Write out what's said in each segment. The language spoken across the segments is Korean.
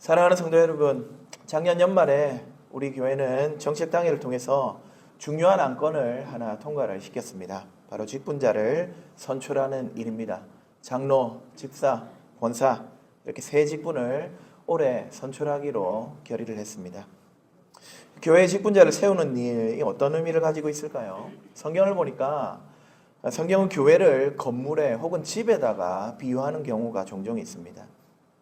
사랑하는 성도 여러분, 작년 연말에 우리 교회는 정책당회를 통해서 중요한 안건을 하나 통과를 시켰습니다. 바로 직분자를 선출하는 일입니다. 장로, 집사, 권사 이렇게 세 직분을 올해 선출하기로 결의를 했습니다. 교회 직분자를 세우는 일이 어떤 의미를 가지고 있을까요? 성경을 보니까 성경은 교회를 건물에 혹은 집에다가 비유하는 경우가 종종 있습니다.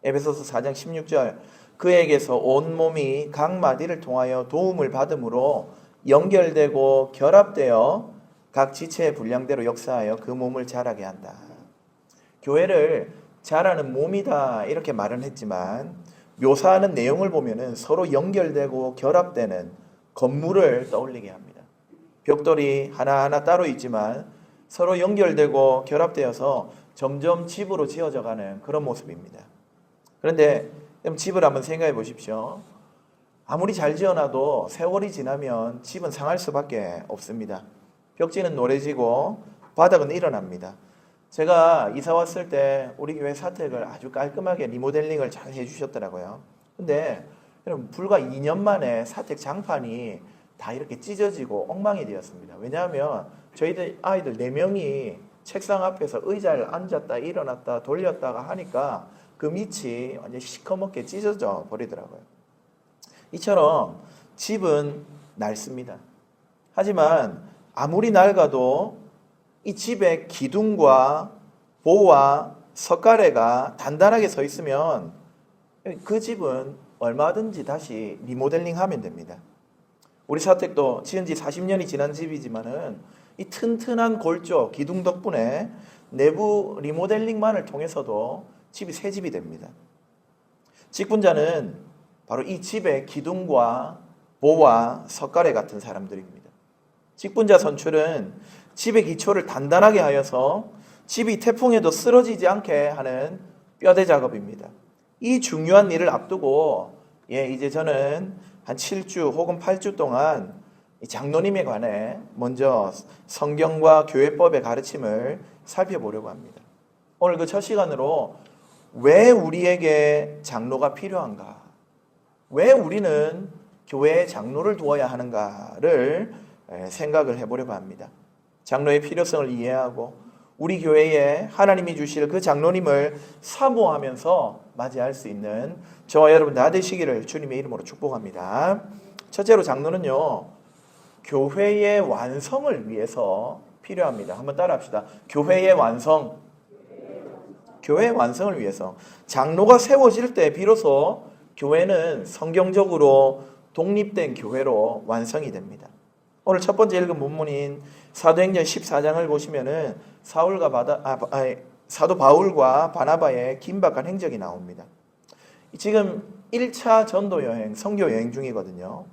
에베소서 4장 16절 그에게서 온몸이 각 마디를 통하여 도움을 받음으로 연결되고 결합되어 각 지체의 분량대로 역사하여 그 몸을 자라게 한다. 교회를 자라는 몸이다 이렇게 말은 했지만 묘사하는 내용을 보면은 서로 연결되고 결합되는 건물을 떠올리게 합니다. 벽돌이 하나하나 따로 있지만 서로 연결되고 결합되어서 점점 집으로 지어져 가는 그런 모습입니다. 그런데 집을 한번 생각해 보십시오. 아무리 잘 지어놔도 세월이 지나면 집은 상할 수밖에 없습니다. 벽지는 노래지고 바닥은 일어납니다. 제가 이사 왔을 때 우리 교회 사택을 아주 깔끔하게 리모델링을 잘 해주셨더라고요. 근데 여러분 불과 2년 만에 사택 장판이 다 이렇게 찢어지고 엉망이 되었습니다. 왜냐하면 저희들 아이들 4명이 책상 앞에서 의자를 앉았다 일어났다 돌렸다가 하니까 그 밑이 완전 시커멓게 찢어져 버리더라고요. 이처럼 집은 낡습니다. 하지만 아무리 낡아도 이 집의 기둥과 보와 석가래가 단단하게 서 있으면 그 집은 얼마든지 다시 리모델링하면 됩니다. 우리 사택도 지은 지 40년이 지난 집이지만은 이 튼튼한 골조 기둥 덕분에 내부 리모델링만을 통해서도 집이 새 집이 됩니다. 직분자는 바로 이 집의 기둥과 보와 석가래 같은 사람들입니다. 직분자 선출은 집의 기초를 단단하게 하여서 집이 태풍에도 쓰러지지 않게 하는 뼈대 작업입니다. 이 중요한 일을 앞두고 이제 저는 한 7주 혹은 8주 동안 장로님에 관해 먼저 성경과 교회법의 가르침을 살펴보려고 합니다. 오늘 그 첫 시간으로 왜 우리에게 장로가 필요한가? 왜 우리는 교회에 장로를 두어야 하는가를 생각을 해보려고 합니다. 장로의 필요성을 이해하고 우리 교회에 하나님이 주실 그 장로님을 사모하면서 맞이할 수 있는 저와 여러분 다 되시기를 주님의 이름으로 축복합니다. 첫째로 장로는요, 교회의 완성을 위해서 필요합니다. 한번 따라합시다. 교회의 완성. 교회의 완성을 위해서. 장로가 세워질 때 비로소 교회는 성경적으로 독립된 교회로 완성이 됩니다. 오늘 첫 번째 읽은 본문인 사도행전 14장을 보시면은 사도 바울과 바나바의 긴박한 행적이 나옵니다. 지금 1차 전도 여행, 선교 여행 중이거든요.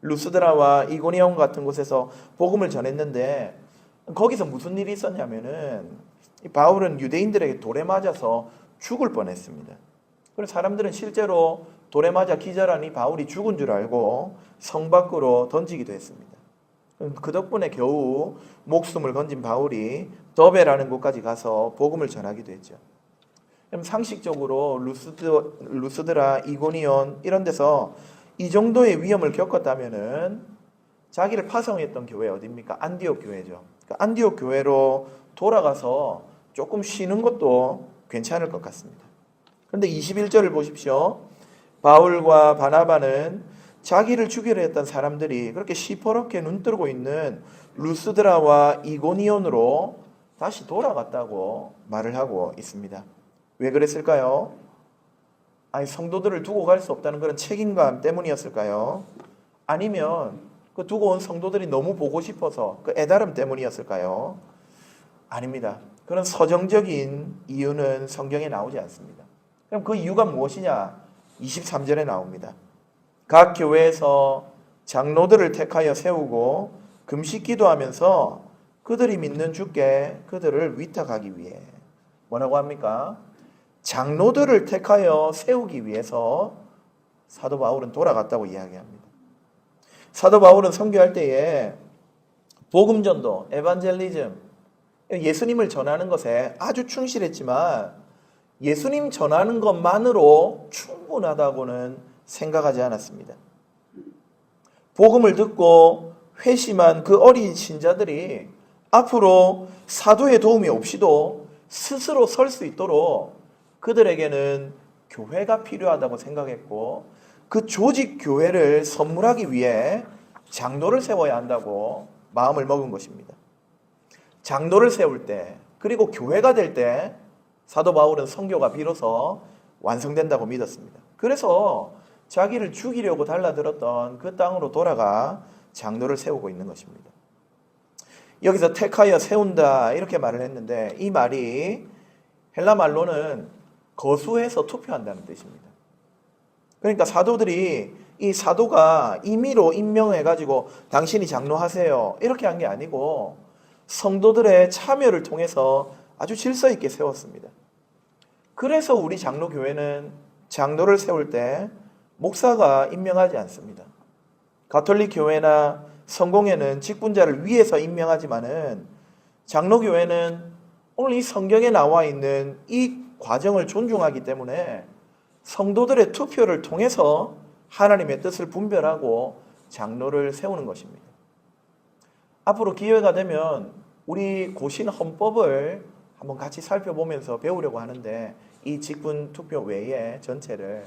루스드라와 이고니온 같은 곳에서 복음을 전했는데 거기서 무슨 일이 있었냐면은 바울은 유대인들에게 돌에 맞아서 죽을 뻔했습니다. 그래서 사람들은 실제로 돌에 맞아 기절하니 바울이 죽은 줄 알고 성 밖으로 던지기도 했습니다. 그 덕분에 겨우 목숨을 건진 바울이 더베라는 곳까지 가서 복음을 전하기도 했죠. 상식적으로 루스드라, 이고니온 이런 데서 이 정도의 위험을 겪었다면은 자기를 파송했던 교회 어디입니까? 안디옥 교회죠. 그러니까 안디옥 교회로 돌아가서 조금 쉬는 것도 괜찮을 것 같습니다. 그런데 21절을 보십시오. 바울과 바나바는 자기를 죽이려 했던 사람들이 그렇게 시퍼렇게 눈뜨고 있는 루스드라와 이고니온으로 다시 돌아갔다고 말을 하고 있습니다. 왜 그랬을까요? 아니, 성도들을 두고 갈 수 없다는 그런 책임감 때문이었을까요? 아니면 그 두고 온 성도들이 너무 보고 싶어서 그 애다름 때문이었을까요? 아닙니다. 그런 서정적인 이유는 성경에 나오지 않습니다. 그럼 그 이유가 무엇이냐? 23절에 나옵니다. 각 교회에서 장로들을 택하여 세우고 금식 기도하면서 그들이 믿는 주께 그들을 위탁하기 위해. 뭐라고 합니까? 장로들을 택하여 세우기 위해서 사도 바울은 돌아갔다고 이야기합니다. 사도 바울은 선교할 때에 복음전도, 에반젤리즘, 예수님을 전하는 것에 아주 충실했지만 예수님 전하는 것만으로 충분하다고는 생각하지 않았습니다. 복음을 듣고 회심한 그 어린 신자들이 앞으로 사도의 도움이 없이도 스스로 설 수 있도록 그들에게는 교회가 필요하다고 생각했고, 그 조직 교회를 선물하기 위해 장로를 세워야 한다고 마음을 먹은 것입니다. 장로를 세울 때, 그리고 교회가 될 때 사도 바울은 선교가 비로소 완성된다고 믿었습니다. 그래서 자기를 죽이려고 달라들었던 그 땅으로 돌아가 장로를 세우고 있는 것입니다. 여기서 택하여 세운다 이렇게 말을 했는데, 이 말이 헬라 말로는 거수해서 투표한다는 뜻입니다. 그러니까 사도들이 이 사도가 임의로 임명해가지고 당신이 장로하세요 이렇게 한 게 아니고 성도들의 참여를 통해서 아주 질서 있게 세웠습니다. 그래서 우리 장로교회는 장로를 세울 때 목사가 임명하지 않습니다. 가톨릭 교회나 성공회는 직분자를 위해서 임명하지만은 장로교회는 오늘 이 성경에 나와 있는 이 과정을 존중하기 때문에 성도들의 투표를 통해서 하나님의 뜻을 분별하고 장로를 세우는 것입니다. 앞으로 기회가 되면 우리 고신 헌법을 한번 같이 살펴보면서 배우려고 하는데, 이 직분 투표 외에 전체를,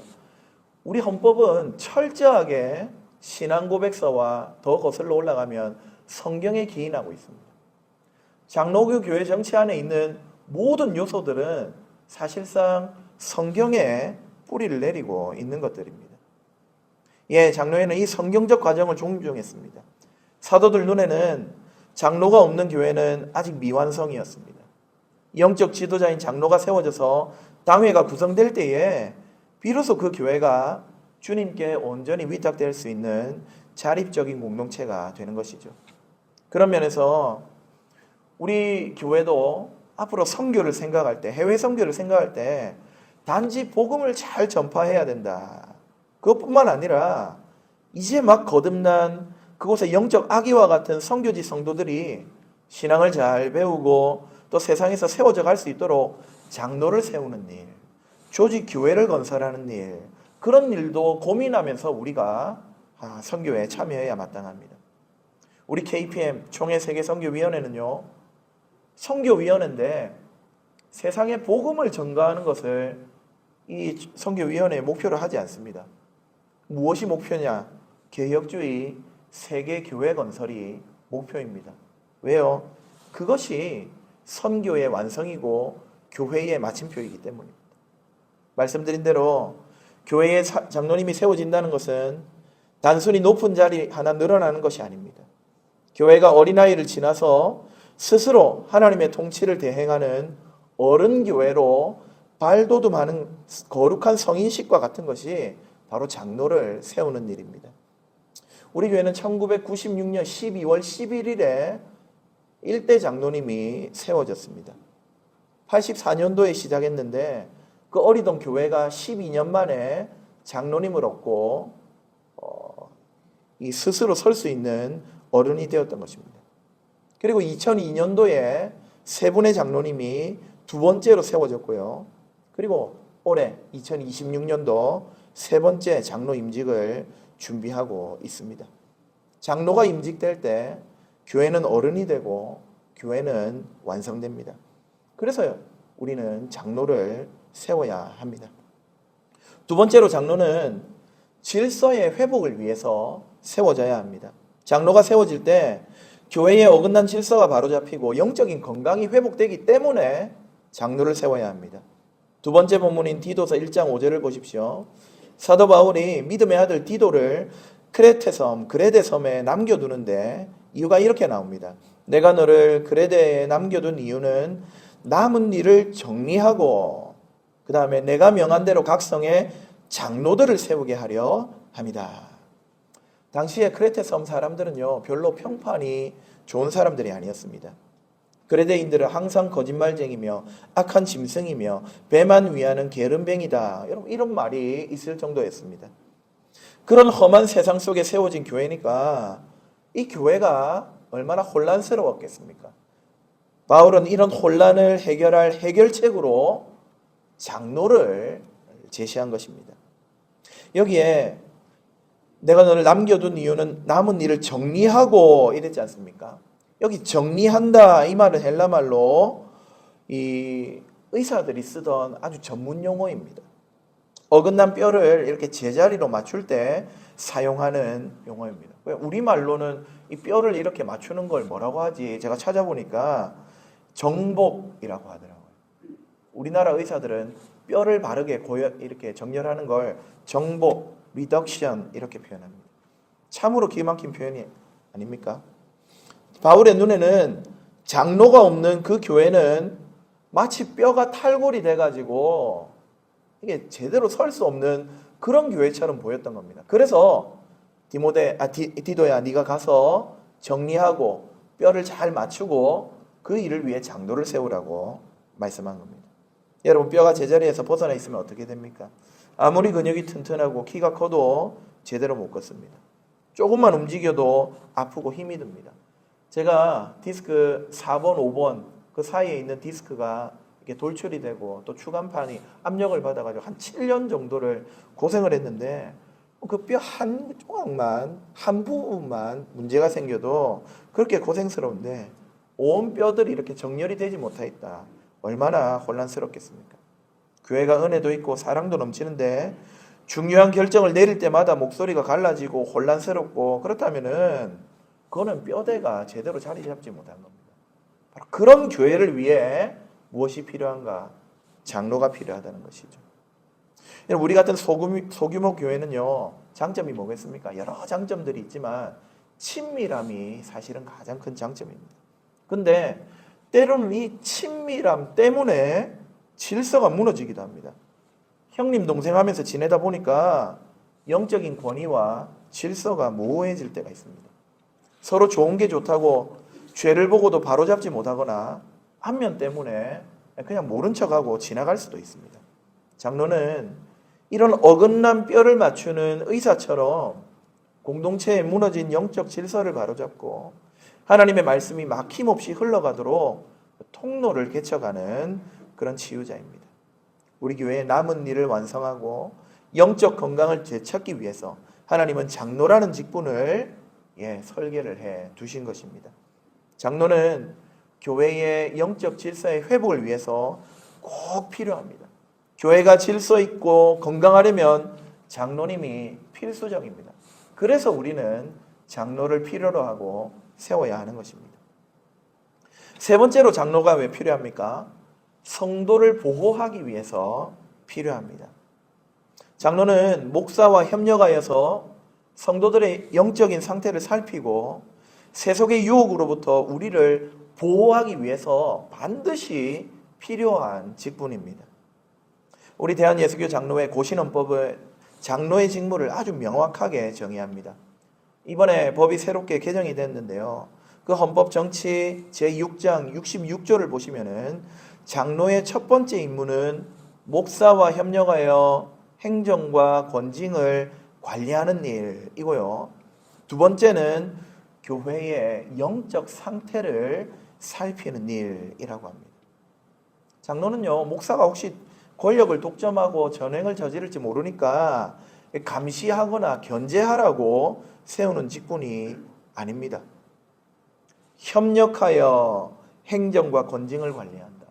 우리 헌법은 철저하게 신앙 고백서와 더 거슬러 올라가면 성경에 기인하고 있습니다. 장로교 교회 정치 안에 있는 모든 요소들은 사실상 성경에 뿌리를 내리고 있는 것들입니다. 장로회는 이 성경적 과정을 존중했습니다. 사도들 눈에는 장로가 없는 교회는 아직 미완성이었습니다. 영적 지도자인 장로가 세워져서 당회가 구성될 때에 비로소 그 교회가 주님께 온전히 위탁될 수 있는 자립적인 공동체가 되는 것이죠. 그런 면에서 우리 교회도 앞으로 선교를 생각할 때, 해외 선교를 생각할 때 단지 복음을 잘 전파해야 된다. 그것뿐만 아니라 이제 막 거듭난 그곳에 영적 아기와 같은 선교지 성도들이 신앙을 잘 배우고 또 세상에서 세워져 갈 수 있도록 장로를 세우는 일, 조직 교회를 건설하는 일, 그런 일도 고민하면서 우리가 선교에 참여해야 마땅합니다. 우리 KPM 총회 세계 선교위원회는요, 선교위원회인데 세상에 복음을 전가하는 것을 이 선교위원회의 목표로 하지 않습니다. 무엇이 목표냐? 개혁주의 세계 교회 건설이 목표입니다. 왜요? 그것이 선교의 완성이고 교회의 마침표이기 때문입니다. 말씀드린 대로 교회의 장로님이 세워진다는 것은 단순히 높은 자리 하나 늘어나는 것이 아닙니다. 교회가 어린아이를 지나서 스스로 하나님의 통치를 대행하는 어른교회로 발돋움하는 거룩한 성인식과 같은 것이 바로 장로를 세우는 일입니다. 우리 교회는 1996년 12월 11일에 1대 장로님이 세워졌습니다. 84년도에 시작했는데 그 어리던 교회가 12년 만에 장로님을 얻고 이 스스로 설 수 있는 어른이 되었던 것입니다. 그리고 2002년도에 세 분의 장로님이 두 번째로 세워졌고요. 그리고 올해 2026년도 세 번째 장로 임직을 준비하고 있습니다. 장로가 임직될 때 교회는 어른이 되고 교회는 완성됩니다. 그래서 우리는 장로를 세워야 합니다. 두 번째로 장로는 질서의 회복을 위해서 세워져야 합니다. 장로가 세워질 때 교회의 어긋난 질서가 바로잡히고 영적인 건강이 회복되기 때문에 장로를 세워야 합니다. 두 번째 본문인 디도서 1장 5절을 보십시오. 사도 바울이 믿음의 아들 디도를 그레데 섬에 남겨두는데 이유가 이렇게 나옵니다. 내가 너를 그레데에 남겨둔 이유는 남은 일을 정리하고 그 다음에 내가 명한 대로 각 성에 장로들을 세우게 하려 함이다. 당시에 크레테 섬 사람들은요, 별로 평판이 좋은 사람들이 아니었습니다. 그레데인들은 항상 거짓말쟁이며 악한 짐승이며 배만 위하는 게으름뱅이다, 이런 말이 있을 정도였습니다. 그런 험한 세상 속에 세워진 교회니까 이 교회가 얼마나 혼란스러웠겠습니까? 바울은 이런 혼란을 해결할 해결책으로 장로를 제시한 것입니다. 여기에 내가 너를 남겨둔 이유는 남은 일을 정리하고 이랬지 않습니까? 여기 정리한다 이 말은 헬라 말로 이 의사들이 쓰던 아주 전문 용어입니다. 어긋난 뼈를 이렇게 제자리로 맞출 때 사용하는 용어입니다. 우리말로는 이 뼈를 이렇게 맞추는 걸 뭐라고 하지? 제가 찾아보니까 정복이라고 하더라고요. 우리나라 의사들은 뼈를 바르게 이렇게 정렬하는 걸 정복, 리덕션 이렇게 표현합니다. 참으로 기막힌 표현이 아닙니까? 바울의 눈에는 장로가 없는 그 교회는 마치 뼈가 탈골이 돼가지고 이게 제대로 설 수 없는 그런 교회처럼 보였던 겁니다. 그래서 디도야 네가 가서 정리하고 뼈를 잘 맞추고 그 일을 위해 장로를 세우라고 말씀한 겁니다. 여러분 뼈가 제자리에서 벗어나 있으면 어떻게 됩니까? 아무리 근육이 튼튼하고 키가 커도 제대로 못 걷습니다. 조금만 움직여도 아프고 힘이 듭니다. 제가 디스크 4번, 5번 그 사이에 있는 디스크가 이렇게 돌출이 되고 또 추간판이 압력을 받아가지고 한 7년 정도를 고생을 했는데 그 뼈 한 조각만, 한 부분만 문제가 생겨도 그렇게 고생스러운데 온 뼈들이 이렇게 정렬이 되지 못하였다. 얼마나 혼란스럽겠습니까? 교회가 은혜도 있고 사랑도 넘치는데 중요한 결정을 내릴 때마다 목소리가 갈라지고 혼란스럽고 그렇다면은 그거는 뼈대가 제대로 자리 잡지 못한 겁니다. 바로 그런 교회를 위해 무엇이 필요한가? 장로가 필요하다는 것이죠. 우리 같은 소규모 교회는요, 장점이 뭐겠습니까? 여러 장점들이 있지만 친밀함이 사실은 가장 큰 장점입니다. 근데 때로는 이 친밀함 때문에 질서가 무너지기도 합니다. 형님 동생 하면서 지내다 보니까 영적인 권위와 질서가 모호해질 때가 있습니다. 서로 좋은 게 좋다고 죄를 보고도 바로잡지 못하거나 안면 때문에 그냥 모른 척하고 지나갈 수도 있습니다. 장로는 이런 어긋난 뼈를 맞추는 의사처럼 공동체에 무너진 영적 질서를 바로잡고 하나님의 말씀이 막힘없이 흘러가도록 통로를 개척하는 그런 치유자입니다. 우리 교회의 남은 일을 완성하고 영적 건강을 되찾기 위해서 하나님은 장로라는 직분을 설계를 해 두신 것입니다. 장로는 교회의 영적 질서의 회복을 위해서 꼭 필요합니다. 교회가 질서 있고 건강하려면 장로님이 필수적입니다. 그래서 우리는 장로를 필요로 하고 세워야 하는 것입니다. 세 번째로 장로가 왜 필요합니까? 성도를 보호하기 위해서 필요합니다. 장로는 목사와 협력하여서 성도들의 영적인 상태를 살피고 세속의 유혹으로부터 우리를 보호하기 위해서 반드시 필요한 직분입니다. 우리 대한예수교 장로회 고신헌법은 장로의 직무를 아주 명확하게 정의합니다. 이번에 법이 새롭게 개정이 됐는데요. 그 헌법 정치 제6장 66조를 보시면은 장로의 첫 번째 임무는 목사와 협력하여 행정과 권징을 관리하는 일이고요. 두 번째는 교회의 영적 상태를 살피는 일이라고 합니다. 장로는요, 목사가 혹시 권력을 독점하고 전횡을 저지를지 모르니까 감시하거나 견제하라고 세우는 직분이 아닙니다. 협력하여 행정과 권징을 관리한다.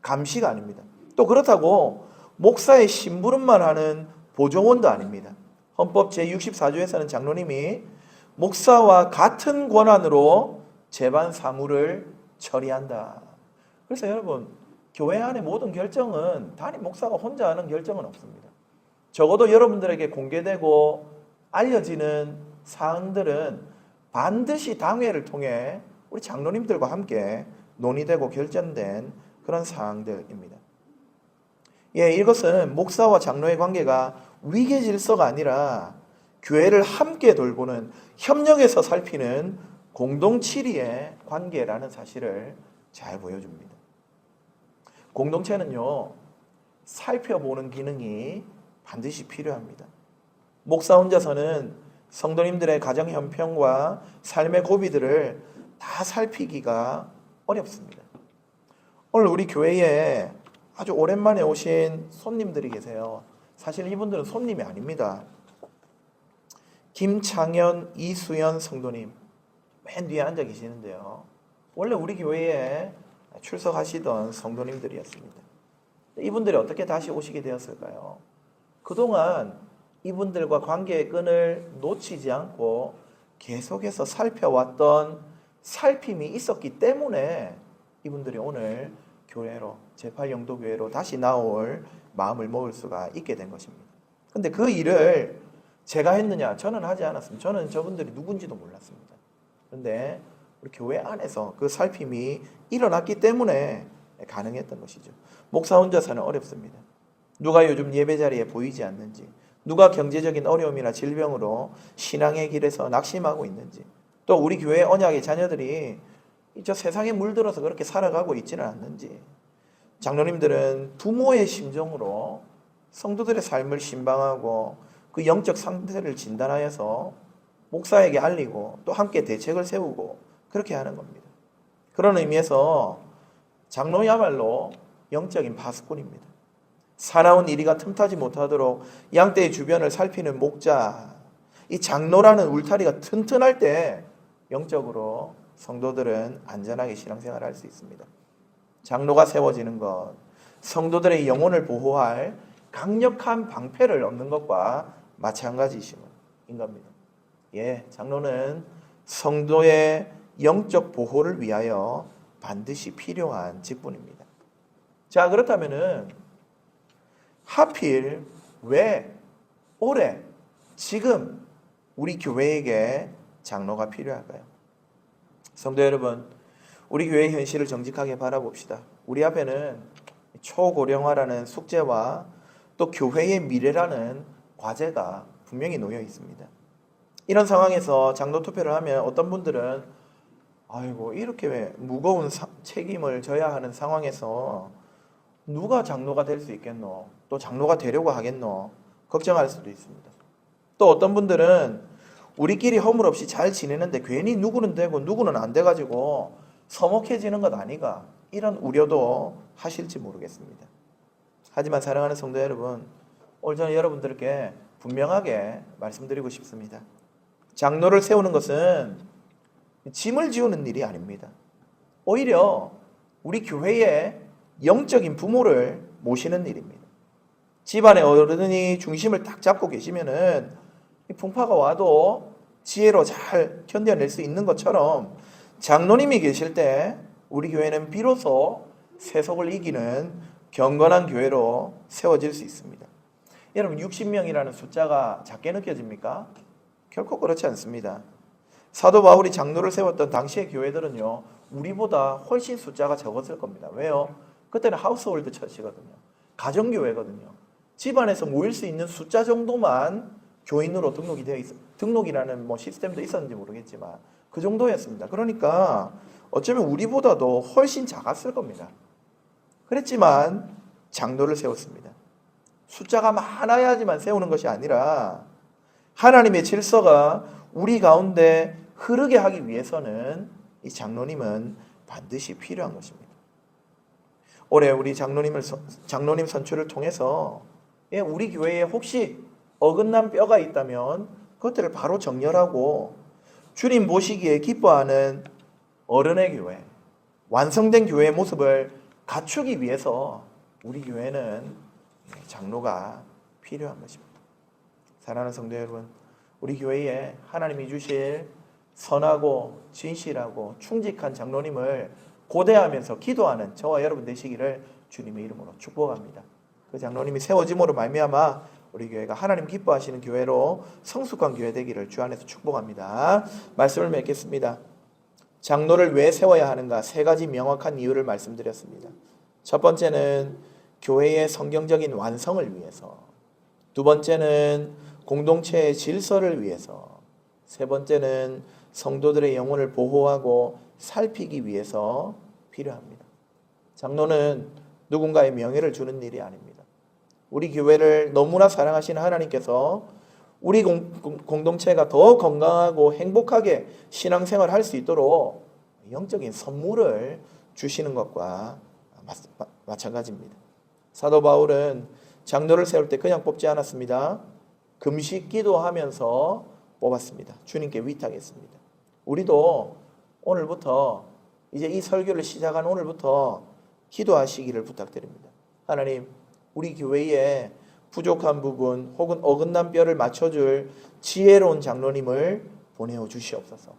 감시가 아닙니다. 또 그렇다고 목사의 심부름만 하는 보조원도 아닙니다. 헌법 제64조에서는 장로님이 목사와 같은 권한으로 재반 사무를 처리한다. 그래서 여러분, 교회 안의 모든 결정은 단임 목사가 혼자 하는 결정은 없습니다. 적어도 여러분들에게 공개되고 알려지는 사항들은 반드시 당회를 통해 우리 장로님들과 함께 논의되고 결정된 그런 사항들입니다. 이것은 목사와 장로의 관계가 위계 질서가 아니라 교회를 함께 돌보는 협력해서 살피는 공동치리의 관계라는 사실을 잘 보여줍니다. 공동체는요, 살펴보는 기능이 반드시 필요합니다. 목사 혼자서는 성도님들의 가정 형편과 삶의 고비들을 다 살피기가 어렵습니다. 오늘 우리 교회에 아주 오랜만에 오신 손님들이 계세요. 사실 이분들은 손님이 아닙니다. 김창현, 이수연 성도님 맨 뒤에 앉아 계시는데요. 원래 우리 교회에 출석하시던 성도님들이었습니다. 이분들이 어떻게 다시 오시게 되었을까요? 그동안 이분들과 관계의 끈을 놓치지 않고 계속해서 살펴왔던 살핌이 있었기 때문에 이분들이 오늘 교회로, 제8영도교회로 다시 나올 마음을 먹을 수가 있게 된 것입니다. 근데 그 일을 제가 했느냐? 저는 하지 않았습니다. 저는 저분들이 누군지도 몰랐습니다. 그런데 우리 교회 안에서 그 살핌이 일어났기 때문에 가능했던 것이죠. 목사 혼자서는 어렵습니다. 누가 요즘 예배 자리에 보이지 않는지, 누가 경제적인 어려움이나 질병으로 신앙의 길에서 낙심하고 있는지, 또 우리 교회 언약의 자녀들이 저 세상에 물들어서 그렇게 살아가고 있지는 않는지, 장로님들은 부모의 심정으로 성도들의 삶을 신방하고 그 영적 상태를 진단하여서 목사에게 알리고 또 함께 대책을 세우고 그렇게 하는 겁니다. 그런 의미에서 장로야말로 영적인 파수꾼입니다. 사나운 이리가 틈타지 못하도록 양떼의 주변을 살피는 목자, 이 장로라는 울타리가 튼튼할 때 영적으로 성도들은 안전하게 신앙생활을 할 수 있습니다. 장로가 세워지는 것, 성도들의 영혼을 보호할 강력한 방패를 얻는 것과 마찬가지인 겁니다. 예, 장로는 성도의 영적 보호를 위하여 반드시 필요한 직분입니다. 자, 그렇다면은 하필 왜 올해 지금 우리 교회에게 장로가 필요할까요? 성도 여러분, 우리 교회의 현실을 정직하게 바라봅시다. 우리 앞에는 초고령화라는 숙제와 또 교회의 미래라는 과제가 분명히 놓여 있습니다. 이런 상황에서 장로 투표를 하면 어떤 분들은 아이고 이렇게 무거운 책임을 져야 하는 상황에서 누가 장로가 될 수 있겠노? 또 장로가 되려고 하겠노? 걱정할 수도 있습니다. 또 어떤 분들은 우리끼리 허물 없이 잘 지내는데 괜히 누구는 되고 누구는 안 돼가지고 서먹해지는 것 아니가? 이런 우려도 하실지 모르겠습니다. 하지만 사랑하는 성도 여러분, 오늘 저는 여러분들께 분명하게 말씀드리고 싶습니다. 장로를 세우는 것은 짐을 지우는 일이 아닙니다. 오히려 우리 교회의 영적인 부모를 모시는 일입니다. 집안의 어른이 중심을 딱 잡고 계시면은 풍파가 와도 지혜로 잘 견뎌낼 수 있는 것처럼 장로님이 계실 때 우리 교회는 비로소 세속을 이기는 경건한 교회로 세워질 수 있습니다. 여러분 60명이라는 숫자가 작게 느껴집니까? 결코 그렇지 않습니다. 사도 바울이 장로를 세웠던 당시의 교회들은요, 우리보다 훨씬 숫자가 적었을 겁니다. 왜요? 그때는 하우스홀드 처치거든요. 가정교회거든요. 집안에서 모일 수 있는 숫자 정도만 교인으로 등록이 되어 있어요. 등록이라는 시스템도 있었는지 모르겠지만 그 정도였습니다. 그러니까 어쩌면 우리보다도 훨씬 작았을 겁니다. 그랬지만 장로를 세웠습니다. 숫자가 많아야지만 세우는 것이 아니라 하나님의 질서가 우리 가운데 흐르게 하기 위해서는 이 장로님은 반드시 필요한 것입니다. 올해 우리 장로님 선출을 통해서 우리 교회에 혹시 어긋난 뼈가 있다면 그것들을 바로 정렬하고 주님 보시기에 기뻐하는 어른의 교회, 완성된 교회의 모습을 갖추기 위해서 우리 교회는 장로가 필요한 것입니다. 사랑하는 성도 여러분, 우리 교회에 하나님이 주실 선하고 진실하고 충직한 장로님을 고대하면서 기도하는 저와 여러분 되시기를 주님의 이름으로 축복합니다. 그 장로님이 세워짐으로 말미암아 우리 교회가 하나님 기뻐하시는 교회로 성숙한 교회 되기를 주 안에서 축복합니다. 말씀을 맺겠습니다. 장로를 왜 세워야 하는가? 세 가지 명확한 이유를 말씀드렸습니다. 첫 번째는 교회의 성경적인 완성을 위해서, 두 번째는 공동체의 질서를 위해서, 세 번째는 성도들의 영혼을 보호하고 살피기 위해서 필요합니다. 장로는 누군가의 명예를 주는 일이 아닙니다. 우리 교회를 너무나 사랑하시는 하나님께서 우리 공동체가 더 건강하고 행복하게 신앙생활을 할 수 있도록 영적인 선물을 주시는 것과 마찬가지입니다. 사도 바울은 장로를 세울 때 그냥 뽑지 않았습니다. 금식 기도하면서 뽑았습니다. 주님께 위탁했습니다. 우리도 오늘부터 이제 이 설교를 시작한 오늘부터 기도하시기를 부탁드립니다. 하나님, 우리 교회에 부족한 부분 혹은 어긋난 뼈를 맞춰줄 지혜로운 장로님을 보내어 주시옵소서.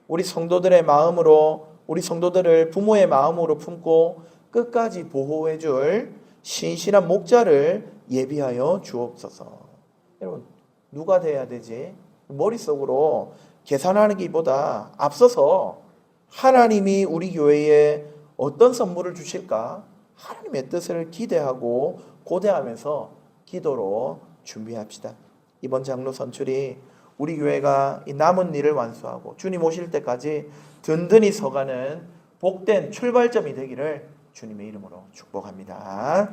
우리 성도들의 마음으로, 우리 성도들을 부모의 마음으로 품고 끝까지 보호해줄 신실한 목자를 예비하여 주옵소서. 여러분, 누가 돼야 되지? 머릿속으로 계산하기보다 앞서서 하나님이 우리 교회에 어떤 선물을 주실까? 하나님의 뜻을 기대하고 고대하면서 기도로 준비합시다. 이번 장로 선출이 우리 교회가 이 남은 일을 완수하고 주님 오실 때까지 든든히 서가는 복된 출발점이 되기를 주님의 이름으로 축복합니다.